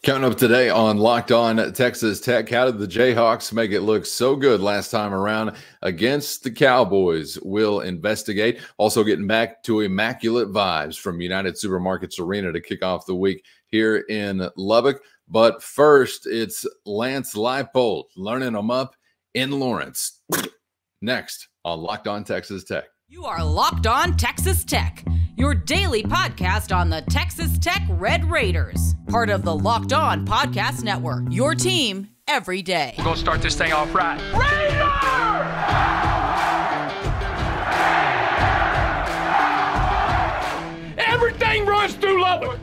Coming up today on Locked On Texas Tech, how did the Jayhawks make it look so good last time around against the Cowboys? We'll investigate. Also getting back to immaculate vibes from United Supermarkets Arena to kick off the week here in Lubbock. But first, it's Lance Leipold learning them up in Lawrence. Next on Locked On Texas Tech. You are Locked On Texas Tech, your daily podcast on the Texas Tech Red Raiders, part of the Locked On Podcast Network, your team every day. We're going to start this thing off right. Raider! Everything runs through Lubbock.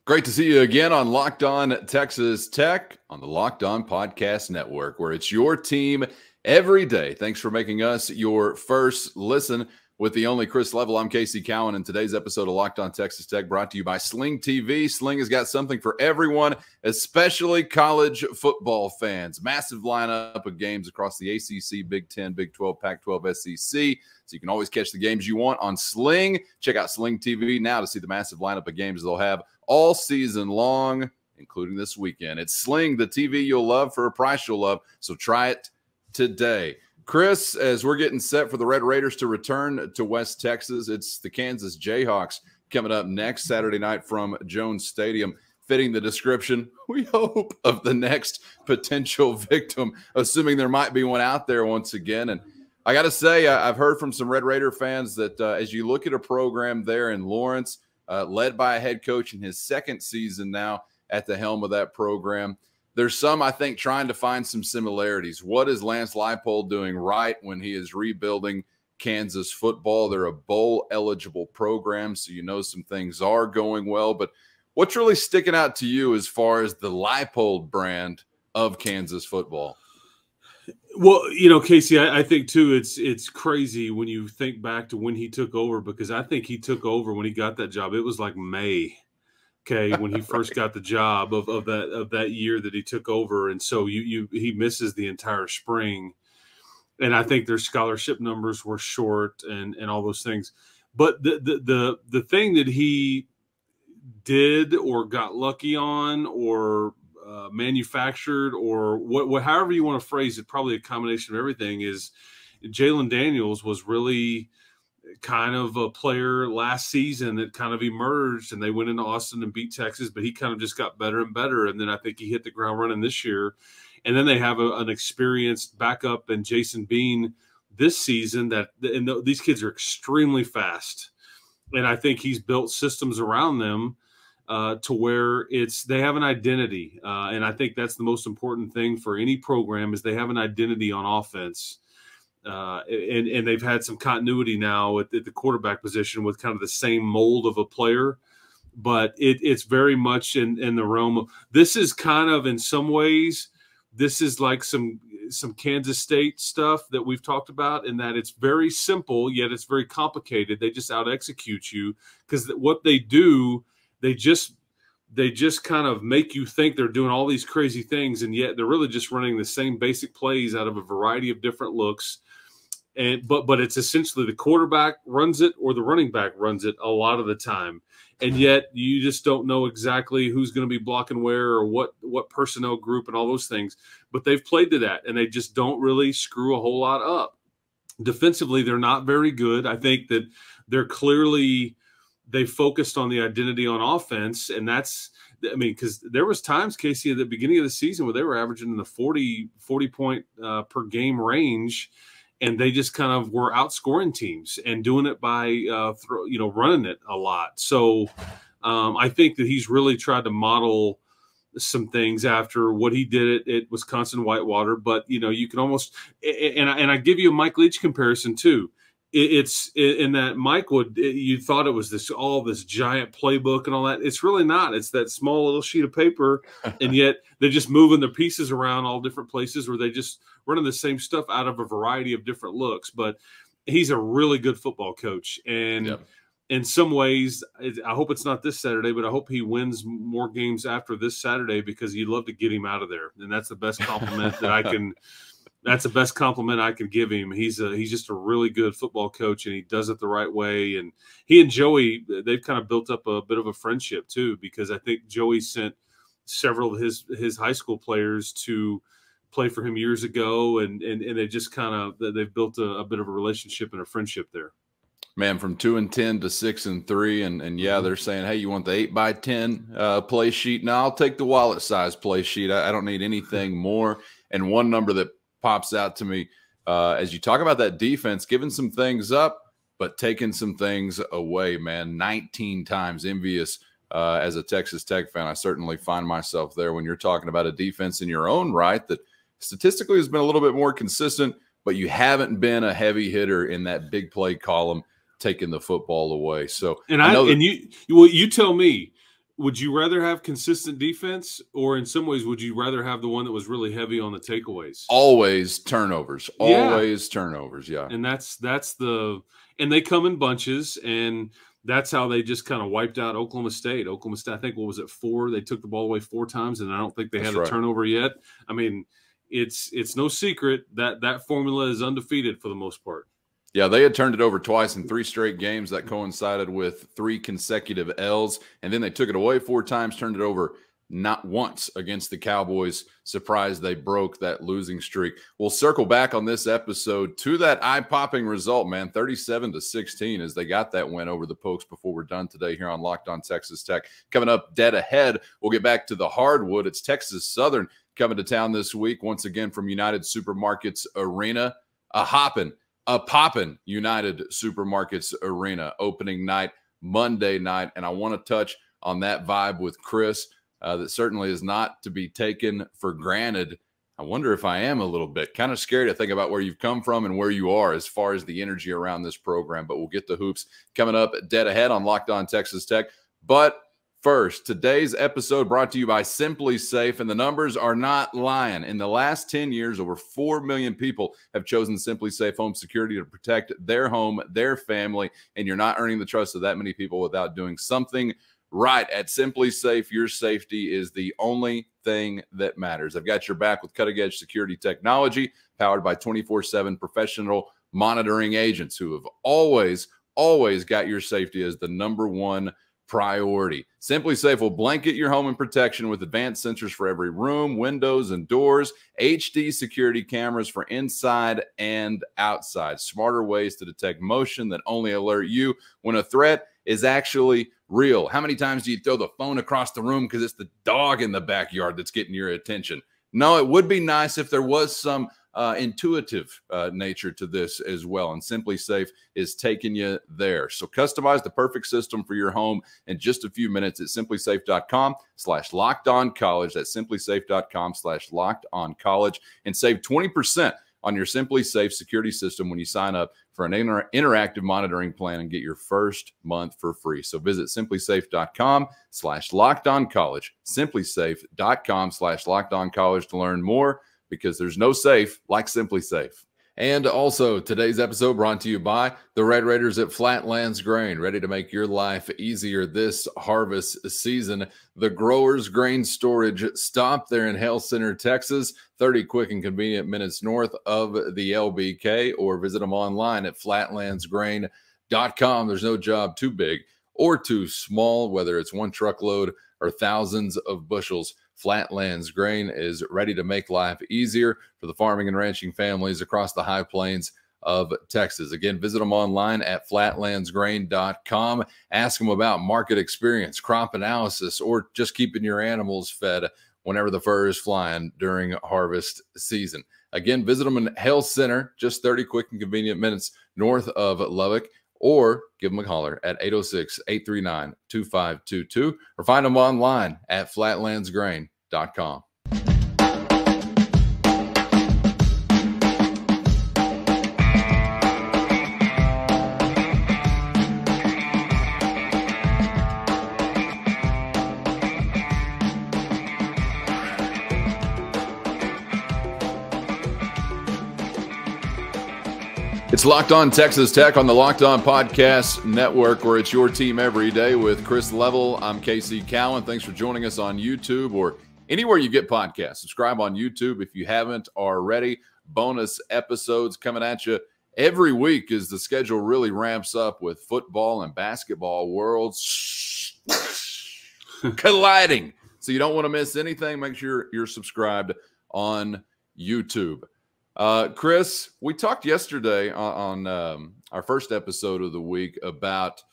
Great to see you again on Locked On Texas Tech on the Locked On Podcast Network, where it's your team every day. Thanks for making us your first listen. With the only Chris Level, I'm Casey Cowan, and today's episode of Locked On Texas Tech brought to you by Sling TV. Sling has got something for everyone, especially college football fans. Massive lineup of games across the ACC, Big 10, Big 12, Pac-12, SEC. So you can always catch the games you want on Sling. Check out Sling TV now to see the massive lineup of games they'll have all season long, including this weekend. It's Sling, the TV you'll love for a price you'll love. So try it today. Chris, as we're getting set for the Red Raiders to return to West Texas, it's the Kansas Jayhawks coming up next Saturday night from Jones Stadium, fitting the description, we hope, of the next potential victim, assuming there might be one out there once again. And I got to say, I've heard from some Red Raider fans that as you look at a program there in Lawrence, led by a head coach in his second season now at the helm of that program, there's some, I think, trying to find some similarities. What is Lance Leipold doing right when he is rebuilding Kansas football? They're a bowl-eligible program, so you know some things are going well. But what's really sticking out to you as far as the Leipold brand of Kansas football? Well, you know, Casey, I think, too, it's crazy when you think back to when he took over, because I think he took over when he got that job. It was like May. Okay, when he first got the job of that year that he took over, and so he misses the entire spring, and I think their scholarship numbers were short and all those things. But the thing that he did or got lucky on or manufactured or what however you want to phrase it, probably a combination of everything, is Jalen Daniels was really kind of a player last season that kind of emerged, and they went into Austin and beat Texas, but he kind of just got better and better. And then I think he hit the ground running this year. And then they have an experienced backup in Jason Bean this season these kids are extremely fast. And I think he's built systems around them to where they have an identity. And I think that's the most important thing for any program is they have an identity on offense. And they've had some continuity now at the quarterback position with kind of the same mold of a player, but it's very much in the realm of, this is kind of, in some ways, this is like some Kansas State stuff that we've talked about, in that it's very simple, yet it's very complicated. They just out-execute you, because what they do, they just kind of make you think they're doing all these crazy things, and yet they're really just running the same basic plays out of a variety of different looks. But it's essentially the quarterback runs it or the running back runs it a lot of the time. And yet you just don't know exactly who's going to be blocking where or what personnel group and all those things. But they've played to that, and they just don't really screw a whole lot up. Defensively, they're not very good. I think that they focused on the identity on offense, and that's, I mean, because there was times, Casey, at the beginning of the season where they were averaging in the 40 point per game range, and they just kind of were outscoring teams and doing it by, running it a lot. So I think that he's really tried to model some things after what he did at Wisconsin Whitewater. But, you can almost – and I give you a Mike Leach comparison too. It's in that Mike you thought it was this giant playbook and all that. It's really not. It's that small little sheet of paper, and yet they're just moving their pieces around all different places, or they just running the same stuff out of a variety of different looks. But he's a really good football coach, and in some ways, I hope it's not this Saturday, but I hope he wins more games after this Saturday, because you'd love to get him out of there, and that's the best compliment that I can. That's the best compliment I could give him. He's just a really good football coach, and he does it the right way. And he and Joey, they've kind of built up a bit of a friendship too, because I think Joey sent several of his high school players to play for him years ago, and they just they've built a bit of a relationship and a friendship there. Man, from 2-10 to 6-3, and yeah, they're saying, hey, you want the 8x10 play sheet? No, I'll take the wallet size play sheet. I don't need anything more. And one number that pops out to me as you talk about that defense, giving some things up, but taking some things away, man. 19 times envious as a Texas Tech fan. I certainly find myself there when you're talking about a defense in your own right that statistically has been a little bit more consistent, but you haven't been a heavy hitter in that big play column taking the football away. So, you tell me, would you rather have consistent defense, or in some ways would you rather have the one that was really heavy on the takeaways? Always turnovers. Always turnovers. Yeah. And and they come in bunches, and that's how they just kind of wiped out Oklahoma State. Oklahoma State, I think, what was it, 4? They took the ball away 4 times, and I don't think they had a turnover yet. I mean, it's no secret that formula is undefeated for the most part. Yeah, they had turned it over twice in 3 straight games. That coincided with 3 consecutive L's, and then they took it away 4 times, turned it over not once against the Cowboys. Surprised they broke that losing streak. We'll circle back on this episode to that eye-popping result, man, 37-16, as they got that win over the Pokes before we're done today here on Locked On Texas Tech. Coming up dead ahead, we'll get back to the hardwood. It's Texas Southern coming to town this week, once again from United Supermarkets Arena. A poppin' United Supermarkets Arena opening night, Monday night. And I want to touch on that vibe with Chris that certainly is not to be taken for granted. I wonder if I am a little bit kind of scared to think about where you've come from and where you are as far as the energy around this program. But we'll get the hoops coming up dead ahead on Locked On Texas Tech. But first, today's episode brought to you by Simply Safe, and the numbers are not lying. In the last 10 years, over 4 million people have chosen Simply Safe Home Security to protect their home, their family, and you're not earning the trust of that many people without doing something right. At Simply Safe, your safety is the only thing that matters. I've got your back with cutting-edge security technology powered by 24/7 professional monitoring agents who have always got your safety as the #1 priority. Simply Safe will blanket your home in protection with advanced sensors for every room, windows, and doors, HD security cameras for inside and outside, smarter ways to detect motion that only alert you when a threat is actually real. How many times do you throw the phone across the room because it's the dog in the backyard that's getting your attention? No, it would be nice if there was some intuitive nature to this as well. And Simply Safe is taking you there. So customize the perfect system for your home in just a few minutes at simplysafe.com/lockedoncollege. That's simplysafe.com/lockedoncollege, and save 20% on your Simply Safe security system when you sign up for an interactive monitoring plan and get your first month for free. So visit simplysafe.com/lockedoncollege, simplysafe.com/lockedoncollege to learn more, because there's no safe like Simply Safe. And also, today's episode brought to you by the Red Raiders at Flatlands Grain, ready to make your life easier this harvest season. The Growers Grain Storage stop there in Hale Center, Texas, 30 quick and convenient minutes north of the LBK, or visit them online at flatlandsgrain.com. There's no job too big or too small, whether it's 1 truckload or thousands of bushels. Flatlands Grain is ready to make life easier for the farming and ranching families across the high plains of Texas. Again, visit them online at flatlandsgrain.com. Ask them about market experience, crop analysis, or just keeping your animals fed whenever the fur is flying during harvest season. Again, visit them in Hale Center, just 30 quick and convenient minutes north of Lubbock, or give them a holler at 806-839-2522, or find them online at flatlandsgrain.com. It's Locked On Texas Tech on the Locked On Podcast Network, where it's your team every day with Chris Level. I'm Casey Cowan. Thanks for joining us on YouTube or anywhere you get podcasts. Subscribe on YouTube if you haven't already. Bonus episodes coming at you every week as the schedule really ramps up with football and basketball worlds colliding. So you don't want to miss anything. Make sure you're subscribed on YouTube. Chris, we talked yesterday on our first episode of the week about,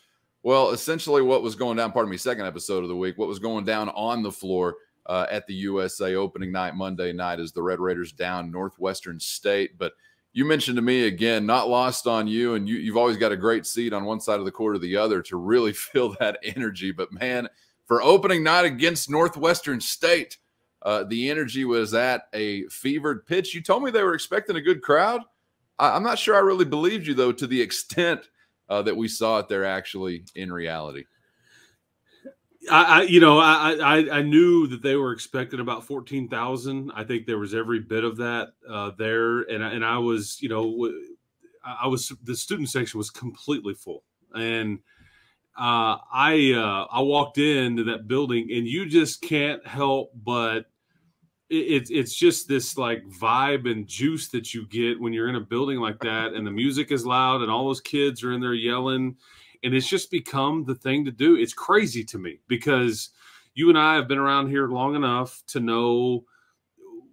well, essentially what was going down, second episode of the week, what was going down on the floor at the USA opening night, Monday night, as the Red Raiders down Northwestern State. But you mentioned to me, again, not lost on you, and you've always got a great seat on one side of the court or the other to really feel that energy. But, man, for opening night against Northwestern State, the energy was at a fevered pitch. You told me they were expecting a good crowd. I'm not sure I really believed you, though, to the extent that we saw it there actually in reality. I knew that they were expecting about 14,000. I think there was every bit of that there, and I was, the student section was completely full, and I walked into that building, and you just can't help but it's just this like vibe and juice that you get when you're in a building like that, and the music is loud, and all those kids are in there yelling. And it's just become the thing to do. It's crazy to me because you and I have been around here long enough to know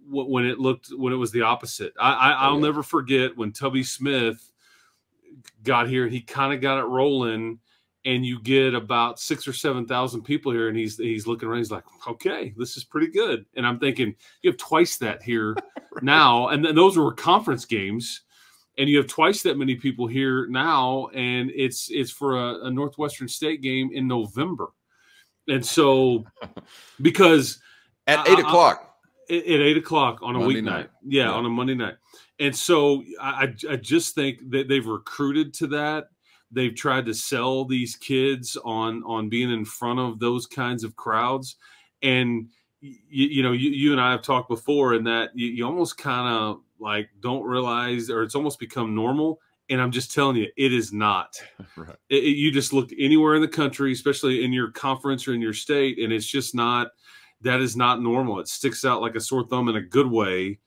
when it was the opposite. I'll never forget when Tubby Smith got here and he kind of got it rolling, and you get about 6,000 or 7,000 people here, and he's looking around. He's like, okay, this is pretty good. And I'm thinking, you have twice that here right now. And then those were conference games. And you have twice that many people here now, and it's for a Northwestern State game in November. And so, because at 8 o'clock, at 8 o'clock on a weeknight, yeah, on a Monday night. And so, I just think that they've recruited to that. They've tried to sell these kids on being in front of those kinds of crowds, and you and I have talked before, and that you almost kind of like don't realize, or it's almost become normal. And I'm just telling you, it is not. Right. You just look anywhere in the country, especially in your conference or in your state, and it's just not. That is not normal. It sticks out like a sore thumb in a good way,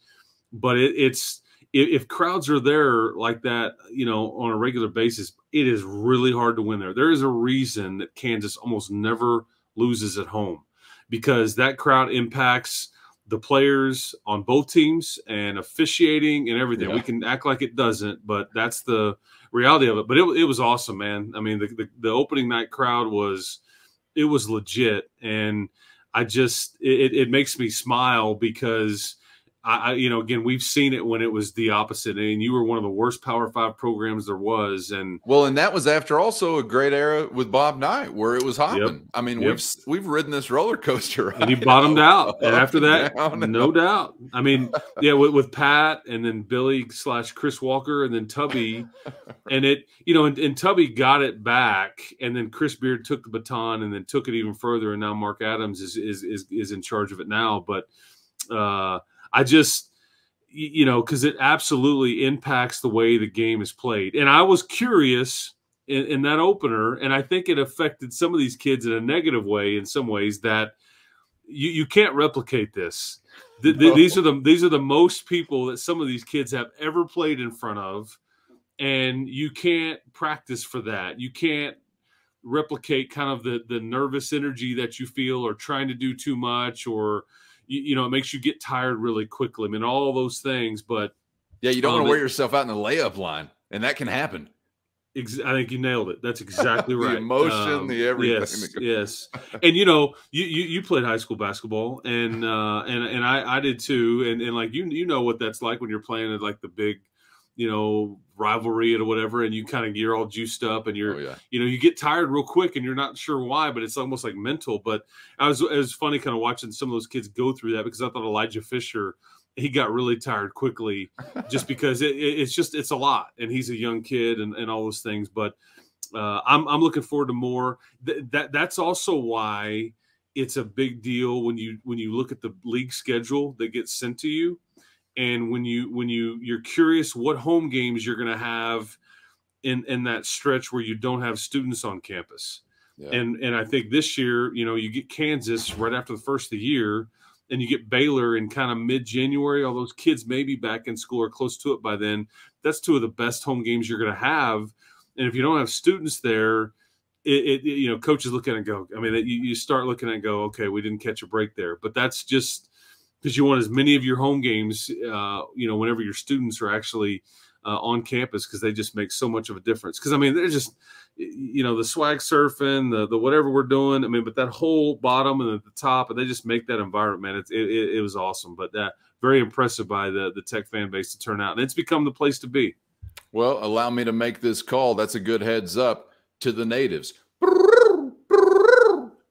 but it's if crowds are there like that, on a regular basis, it is really hard to win there. There is a reason that Kansas almost never loses at home, because that crowd impacts the players on both teams and officiating and everything. Yeah. We can act like it doesn't, but that's the reality of it. But it was awesome, man. I mean, the opening night crowd was legit, and it makes me smile because again, we've seen it when it was the opposite, and you were one of the worst Power 5 programs there was. And that was after also a great era with Bob Knight where it was hopping. Yep. I mean, we've ridden this roller coaster ride, and he bottomed out. And after that, no doubt. I mean, yeah, with Pat and then Billy / Chris Walker and then Tubby, and and Tubby got it back, and then Chris Beard took the baton and then took it even further, and now Mark Adams is in charge of it now. But I just, because it absolutely impacts the way the game is played. And I was curious in that opener, and I think it affected some of these kids in a negative way in some ways, that you can't replicate this. These are the most people that some of these kids have ever played in front of, and you can't practice for that. You can't replicate kind of the nervous energy that you feel, or trying to do too much, or it makes you get tired really quickly. I mean, all those things, but yeah, you don't want to wear yourself out in the layup line, and that can happen. I think you nailed it. That's exactly right. The emotion, the everything. Yes. And you played high school basketball, and I did too. And like you know what that's like when you're playing at like the big, rivalry or whatever, and you're all juiced up, and you get tired real quick, and you're not sure why, but it's almost like mental. But it was funny kind of watching some of those kids go through that, because I thought Elijah Fisher, he got really tired quickly, just because it's a lot, and he's a young kid and all those things. But I'm looking forward to more. That's also why it's a big deal when you look at the league schedule that gets sent to you. And when you're curious what home games you're going to have in that stretch where you don't have students on campus. Yeah. And I think this year, you get Kansas right after the first of the year, and you get Baylor in kind of mid-January. All those kids may be back in school or close to it by then. That's two of the best home games you're going to have. And if you don't have students there, coaches look at it and go, I mean, you start looking at it and go, okay, we didn't catch a break there. But that's just because you want as many of your home games, whenever your students are actually on campus, because they just make so much of a difference. Because, I mean, they're just, the swag surfing, the whatever we're doing. I mean, but that whole bottom and at the top, and they just make that environment, man. It was awesome. But very impressive by the Tech fan base to turn out. And it's become the place to be. Well, allow me to make this call. That's a good heads up to the natives.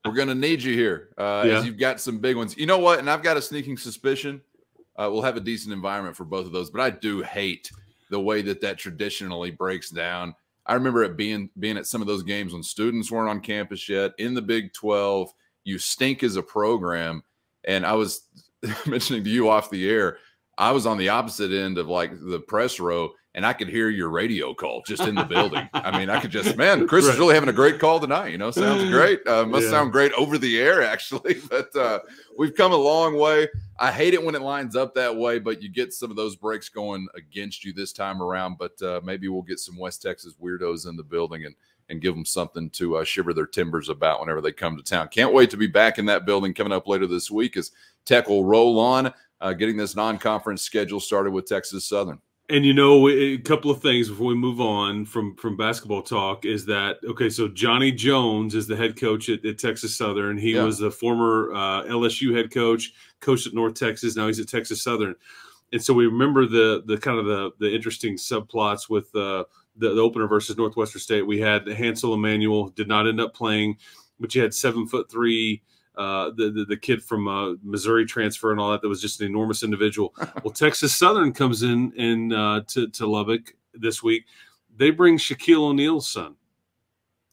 We're going to need you here as you've got some big ones. You know what? And I've got a sneaking suspicion we'll have a decent environment for both of those. But I do hate the way that traditionally breaks down. I remember it being at some of those games when students weren't on campus yet. In the Big 12, you stink as a program. And I was mentioning to you off the air, I was on the opposite end of like the press row, and I could hear your radio call just in the building. I mean, I could just, man, Chris is really having a great call tonight. Sounds great. Must sound great over the air, actually. But we've come a long way. I hate it when it lines up that way, but you get some of those breaks going against you this time around. But maybe we'll get some West Texas weirdos in the building and give them something to shiver their timbers about whenever they come to town. Can't wait to be back in that building coming up later this week as Tech will roll on, getting this non-conference schedule started with Texas Southern. And, a couple of things before we move on from basketball talk is that, okay, so Johnny Jones is the head coach at Texas Southern. He was the former LSU head coach, coached at North Texas. Now he's at Texas Southern. And so we remember the kind of the interesting subplots with the opener versus Northwestern State. We had Hansel Emmanuel, did not end up playing, but you had 7'3", the kid from Missouri transfer and all that was just an enormous individual. Well, Texas Southern comes in to Lubbock this week. They bring Shaquille O'Neal's son,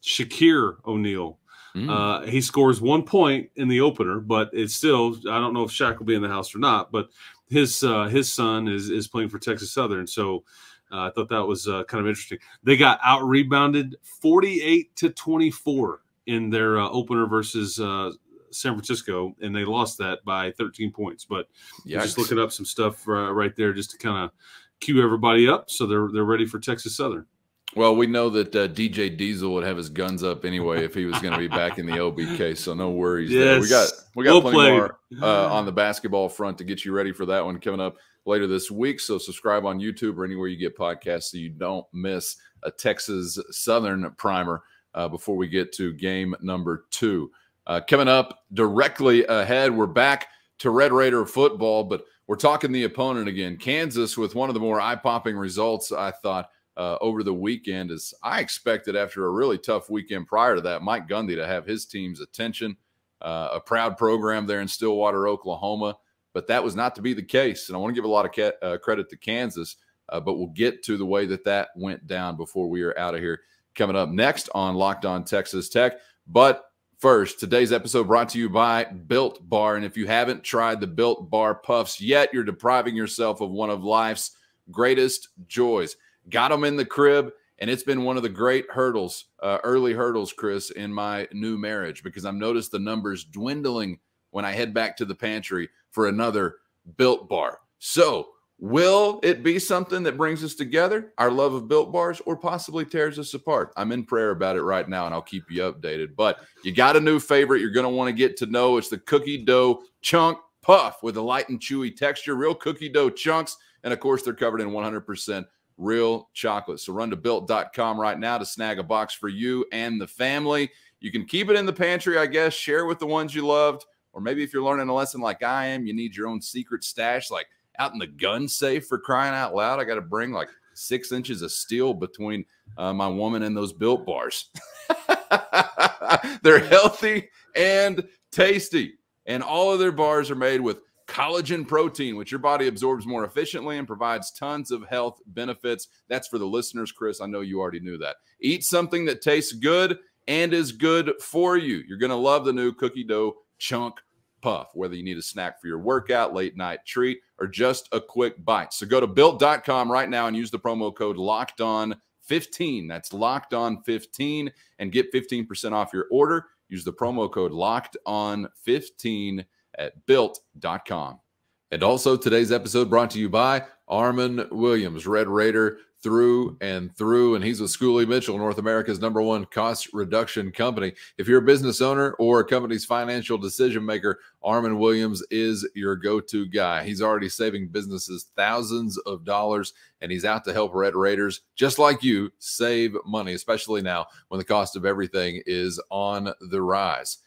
Shakir O'Neal. He scores 1 point in the opener, but it's still, I don't know if Shaq will be in the house or not, but his son is playing for Texas Southern. So I thought that was kind of interesting. They got out rebounded 48-24 in their opener versus San Francisco, and they lost that by 13 points. But just looking up some stuff right there just to kind of cue everybody up so they're ready for Texas Southern. Well, we know that DJ Diesel would have his guns up anyway if he was going to be back in the OBK, so no worries there. We got plenty more on the basketball front to get you ready for that one coming up later this week. So subscribe on YouTube or anywhere you get podcasts so you don't miss a Texas Southern primer before we get to game number 2. Coming up directly ahead, we're back to Red Raider football, but we're talking the opponent again. Kansas with one of the more eye-popping results, I thought, over the weekend, as I expected after a really tough weekend prior to that, Mike Gundy to have his team's attention, a proud program there in Stillwater, Oklahoma, but that was not to be the case. And I want to give a lot of credit to Kansas, but we'll get to the way that went down before we are out of here. Coming up next on Locked On Texas Tech. But first, today's episode brought to you by Built Bar. And if you haven't tried the Built Bar Puffs yet, you're depriving yourself of one of life's greatest joys. Got them in the crib, and it's been one of the great hurdles, early hurdles, Chris, in my new marriage, because I've noticed the numbers dwindling when I head back to the pantry for another Built Bar. So will it be something that brings us together, our love of Built Bars, or possibly tears us apart? I'm in prayer about it right now, and I'll keep you updated. But you got a new favorite you're going to want to get to know. It's the Cookie Dough Chunk Puff with a light and chewy texture, real cookie dough chunks, and, of course, they're covered in 100% real chocolate. So run to Built.com right now to snag a box for you and the family. You can keep it in the pantry, I guess, share with the ones you loved, or maybe if you're learning a lesson like I am, you need your own secret stash, like out in the gun safe, for crying out loud. I got to bring like 6 inches of steel between my woman and those Built Bars. They're healthy and tasty, and all of their bars are made with collagen protein, which your body absorbs more efficiently and provides tons of health benefits. That's for the listeners, Chris. I know you already knew that. Eat something that tastes good and is good for you. You're going to love the new Cookie Dough Chunk Puff, whether you need a snack for your workout, late night treat, or just a quick bite. So go to Built.com right now and use the promo code LOCKEDON15. That's LOCKEDON15 and get 15% off your order. Use the promo code LOCKEDON15 at Built.com. And also today's episode brought to you by Armen Williams, Red Raider through and through. And he's with Schooley Mitchell, North America's #1 cost reduction company. If you're a business owner or a company's financial decision maker, Armen Williams is your go-to guy. He's already saving businesses thousands of dollars, and he's out to help Red Raiders just like you save money, especially now when the cost of everything is on the rise.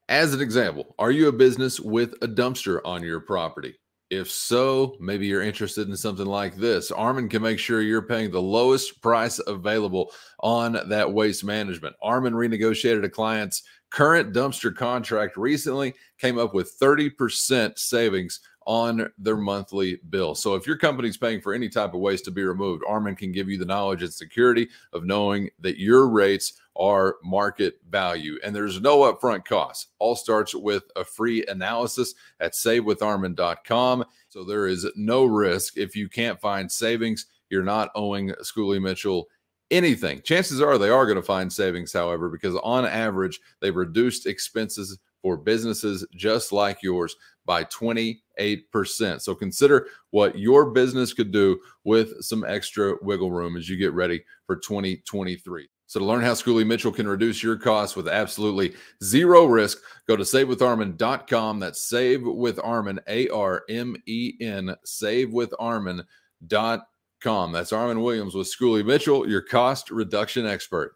As an example, are you a business with a dumpster on your property? If so, maybe you're interested in something like this. Armen can make sure you're paying the lowest price available on that waste management. Armen renegotiated a client's current dumpster contract recently, came up with 30% savings on their monthly bill. So if your company's paying for any type of waste to be removed, Armen can give you the knowledge and security of knowing that your rates are market value, and there's no upfront cost. All starts with a free analysis at savewitharmen.com. So there is no risk. If you can't find savings, you're not owing Schooley Mitchell anything. Chances are they are going to find savings, however, because on average, they've reduced expenses for businesses just like yours by 28%. So consider what your business could do with some extra wiggle room as you get ready for 2023. So to learn how Schooley Mitchell can reduce your costs with absolutely zero risk, go to savewitharmen.com. That's savewitharmen, A-R-M-E-N, savewitharmen.com. That's Armen Williams with Schooley Mitchell, your cost reduction expert.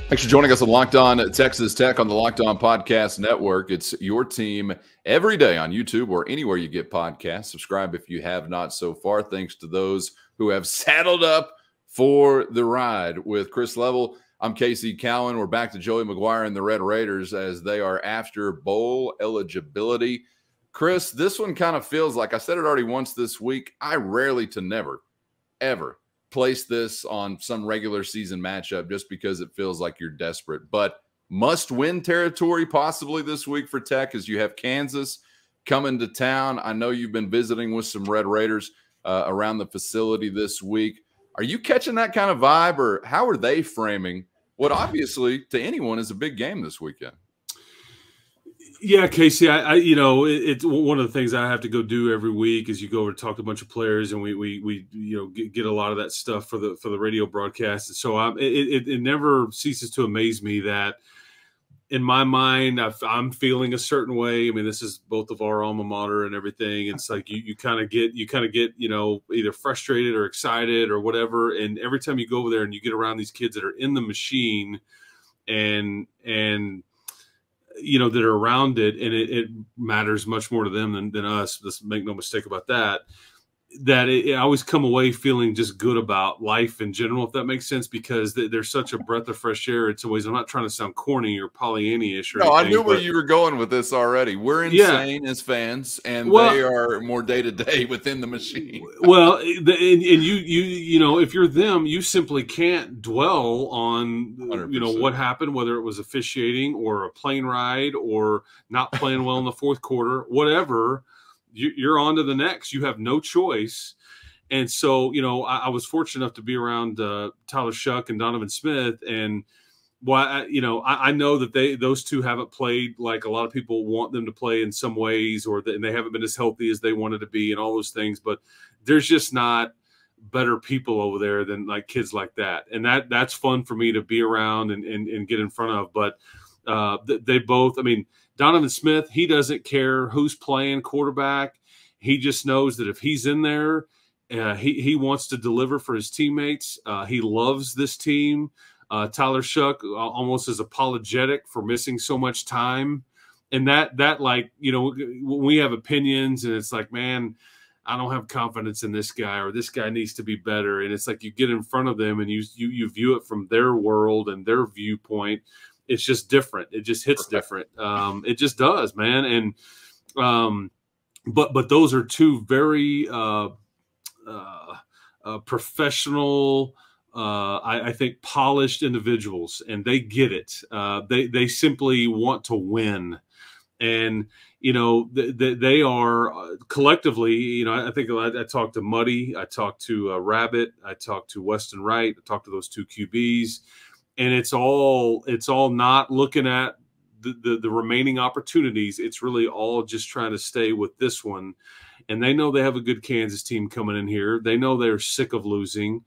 Thanks for joining us on Locked On Texas Tech on the Locked On Podcast Network. It's your team every day on YouTube or anywhere you get podcasts. Subscribe if you have not so far. Thanks to those who have saddled up for the ride with Chris Level. I'm Casey Cowan. We're back to Joey McGuire and the Red Raiders as they are after bowl eligibility. Chris, this one kind of feels like, I said it already once this week, I rarely to never, ever place this on some regular season matchup just because it feels like you're desperate. But must-win territory possibly this week for Tech as you have Kansas coming to town. I know you've been visiting with some Red Raiders around the facility this week. Are you catching that kind of vibe, or how are they framing what obviously to anyone is a big game this weekend? Yeah, Casey, it's one of the things I have to go do every week is you go over to talk to a bunch of players, and we get a lot of that stuff for the radio broadcast. And so it never ceases to amaze me that in my mind I'm feeling a certain way. I mean, this is both of our alma mater and everything. It's like you kind of get either frustrated or excited or whatever. And every time you go over there and you get around these kids that are in the machine and that are around it, and it matters much more to them than us. Let's make no mistake about that. I always come away feeling just good about life in general, if that makes sense, because there's such a breath of fresh air in some ways. I'm not trying to sound corny or Pollyanna-ish or anything. I knew where you were going with this already. We're insane as fans, and they are more day-to-day within the machine. Well, and you if you're them, you simply can't dwell on 100%. What happened, whether it was officiating or a plane ride or not playing well in the fourth quarter, whatever. You're on to the next. You have no choice. And so, I was fortunate enough to be around Tyler Shuck and Donovan Smith. And, I know that those two haven't played like a lot of people want them to play in some ways, and they haven't been as healthy as they wanted to be and all those things. But there's just not better people over there than like kids like that. And that's fun for me to be around and get in front of. But they both, Donovan Smith, he doesn't care who's playing quarterback. He just knows that if he's in there, he wants to deliver for his teammates. He loves this team. Tyler Shuck almost is apologetic for missing so much time. And that when we have opinions and it's like, man, I don't have confidence in this guy, or this guy needs to be better. And it's like you get in front of them and you view it from their world and their viewpoint. It's just different. It just hits different. It just does, man. And but those are two very professional, I think polished individuals, and they get it. They simply want to win, And, they are collectively, I think I talked to Muddy, I talked to Rabbit, I talked to Weston Wright, I talked to those two QBs, and it's all not looking at the remaining opportunities. It's really all just trying to stay with this one. And they know they have a good Kansas team coming in here. They know they're sick of losing.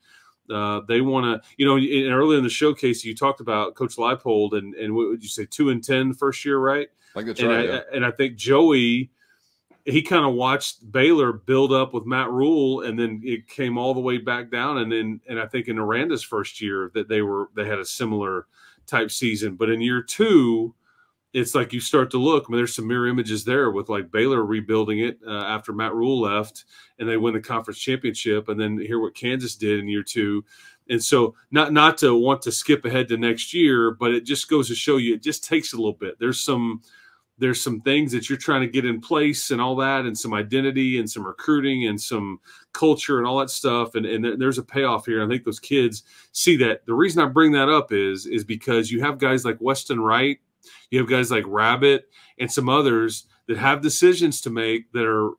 They want to, earlier in the showcase, you talked about Coach Leipold and what would you say, 2-10 first year, right? I think that's right. And I think Joey, he kind of watched Baylor build up with Matt Rule, and then it came all the way back down. And I think in Aranda's first year that they had a similar type season. But in year two, it's like you start to look. I mean, there's some mirror images there with like Baylor rebuilding it after Matt Rule left, and they win the conference championship. And then hear what Kansas did in year two. And so not to want to skip ahead to next year, but it just goes to show you it just takes a little bit. There's some things that you're trying to get in place and all that, and some identity and some recruiting and some culture and all that stuff. And there's a payoff here. I think those kids see that. The reason I bring that up is because you have guys like Weston Wright, you have guys like Rabbit and some others that have decisions to make that are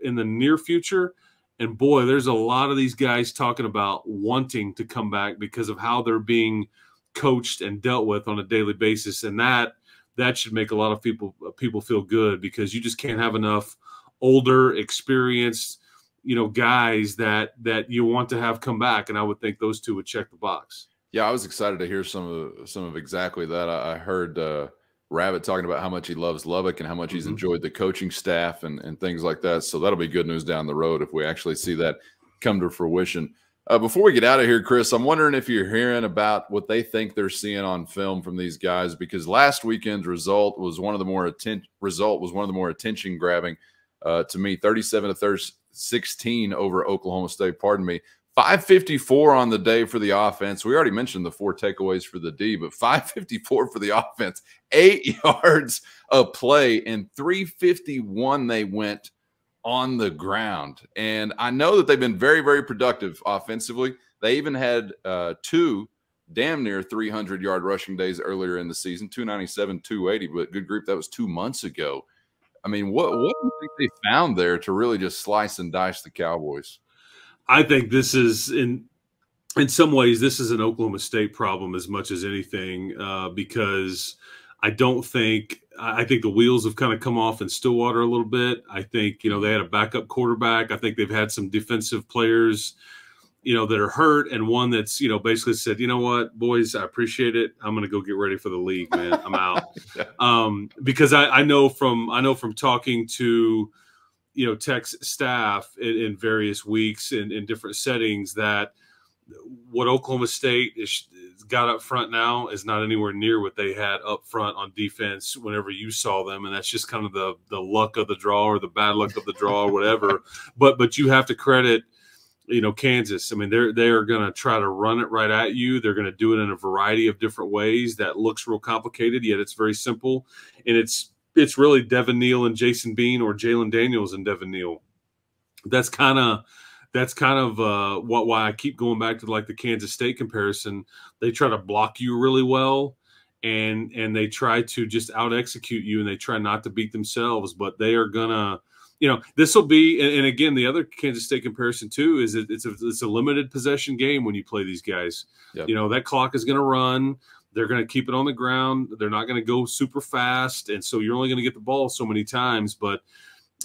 in the near future. And boy, there's a lot of these guys talking about wanting to come back because of how they're being coached and dealt with on a daily basis. And that should make a lot of people feel good, because you just can't have enough older, experienced, guys that you want to have come back. And I would think those two would check the box. Yeah, I was excited to hear some of exactly that. I heard Rabbit talking about how much he loves Lubbock and how much he's enjoyed the coaching staff and things like that. So that'll be good news down the road if we actually see that come to fruition. Before we get out of here, Chris, I'm wondering if you're hearing about what they think they're seeing on film from these guys, because last weekend's result was one of the more attention grabbing to me. 37-16 over Oklahoma State. Pardon me. 554 on the day for the offense. We already mentioned the 4 takeaways for the D, but 554 for the offense, 8 yards of play, and 351 they went on the ground. And I know that they've been very, very productive offensively. They even had 2 damn near 300-yard rushing days earlier in the season, 297, 280, but good grief, that was 2 months ago. I mean, what do you think they found there to really just slice and dice the Cowboys? I think this is, in some ways, this is an Oklahoma State problem as much as anything, because I think the wheels have kind of come off in Stillwater a little bit. I think, they had a backup quarterback. I think they've had some defensive players, that are hurt, and one that's, basically said, you know what, boys, I appreciate it. I'm going to go get ready for the league, man. I'm out. Because I know from talking to, Tech's staff in various weeks in different settings, that what Oklahoma State is got up front now is not anywhere near what they had up front on defense whenever you saw them. And that's just kind of the luck of the draw, or the bad luck of the draw, or whatever. But you have to credit, Kansas. I mean, they're going to try to run it right at you. They're going to do it in a variety of different ways that looks real complicated, yet it's very simple. And it's really Devin Neal and Jason Bean, or Jalen Daniels and Devin Neal. That's kind of why I keep going back to like the Kansas State comparison. They try to block you really well, and they try to just out execute you, and they try not to beat themselves. But they are gonna, this will be. And again, the other Kansas State comparison too is it's a limited possession game when you play these guys. Yep. That clock is going to run. They're going to keep it on the ground. They're not going to go super fast, and so you're only going to get the ball so many times. But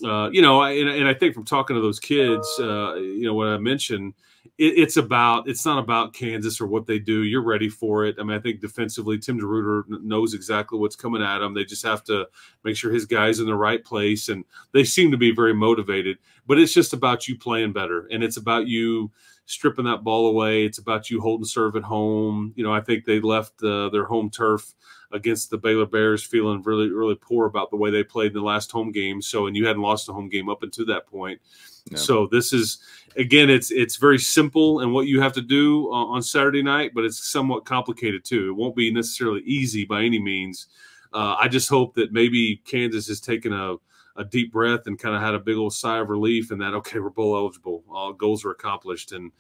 I think from talking to those kids, what I mentioned, it's not about Kansas or what they do. You're ready for it. I mean, I think defensively, Tim DeRuyter knows exactly what's coming at them. They just have to make sure his guy's in the right place, and they seem to be very motivated. But it's just about you playing better, and it's about you stripping that ball away. It's about you holding serve at home. I think they left their home turf against the Baylor Bears feeling really, really poor about the way they played in the last home game. And you hadn't lost a home game up until that point. Yeah. So this is, again, it's very simple in what you have to do on Saturday night, but it's somewhat complicated too. It won't be necessarily easy by any means. I just hope that maybe Kansas has taken a deep breath and kind of had a big old sigh of relief, and that, okay, we're bowl eligible. All goals are accomplished. And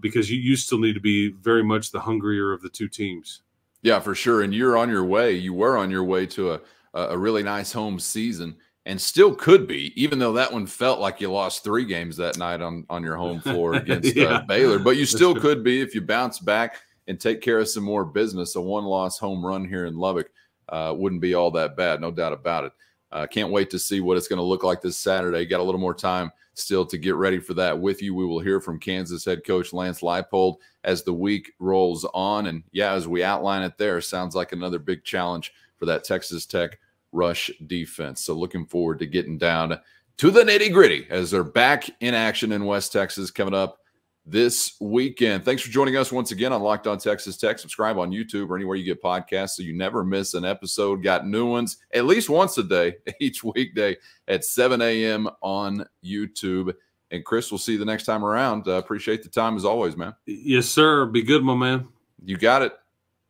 because you still need to be very much the hungrier of the two teams. Yeah, for sure. And you were on your way to a really nice home season, and still could be, even though that one felt like you lost 3 games that night on your home floor against Baylor. But you still could be if you bounce back and take care of some more business. A 1-loss home run here in Lubbock wouldn't be all that bad, no doubt about it. Can't wait to see what it's going to look like this Saturday. Got a little more time still to get ready for that with you. We will hear from Kansas head coach Lance Leipold as the week rolls on. And, yeah, as we outline it there, sounds like another big challenge for that Texas Tech rush defense. So looking forward to getting down to the nitty-gritty as they're back in action in West Texas coming up this weekend. Thanks for joining us once again on Locked On Texas Tech. Subscribe on YouTube or anywhere you get podcasts so you never miss an episode. Got new ones at least once a day, each weekday at 7 a.m. on YouTube. And Chris, we'll see you the next time around. Appreciate the time as always, man. Yes, sir. Be good, my man. You got it.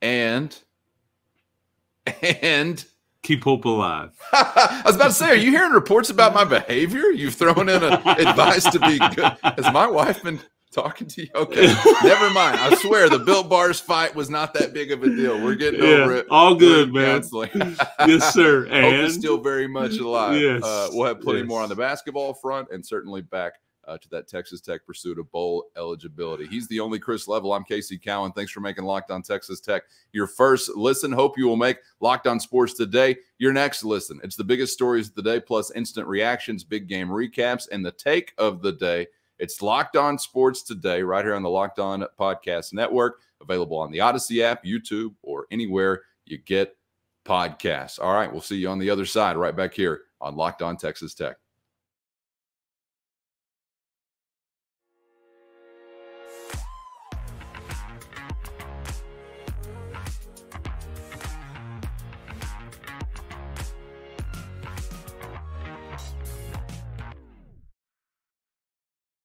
And keep hope alive. I was about to say, are you hearing reports about my behavior? You've thrown in advice to be good. Has my wife been talking to you? Okay, never mind. I swear the Built Bars fight was not that big of a deal. We're getting over it. All good, man. Yes, sir. And hope is still very much alive. Yes. We'll have plenty more on the basketball front and certainly back to that Texas Tech pursuit of bowl eligibility. He's the only Chris Level. I'm Casey Cowan. Thanks for making Locked On Texas Tech your first listen. Hope you will make Locked On Sports Today your next listen. It's the biggest stories of the day, plus instant reactions, big game recaps, and the take of the day. It's Locked On Sports Today right here on the Locked On Podcast Network, available on the Odyssey app, YouTube, or anywhere you get podcasts. All right, we'll see you on the other side right back here on Locked On Texas Tech.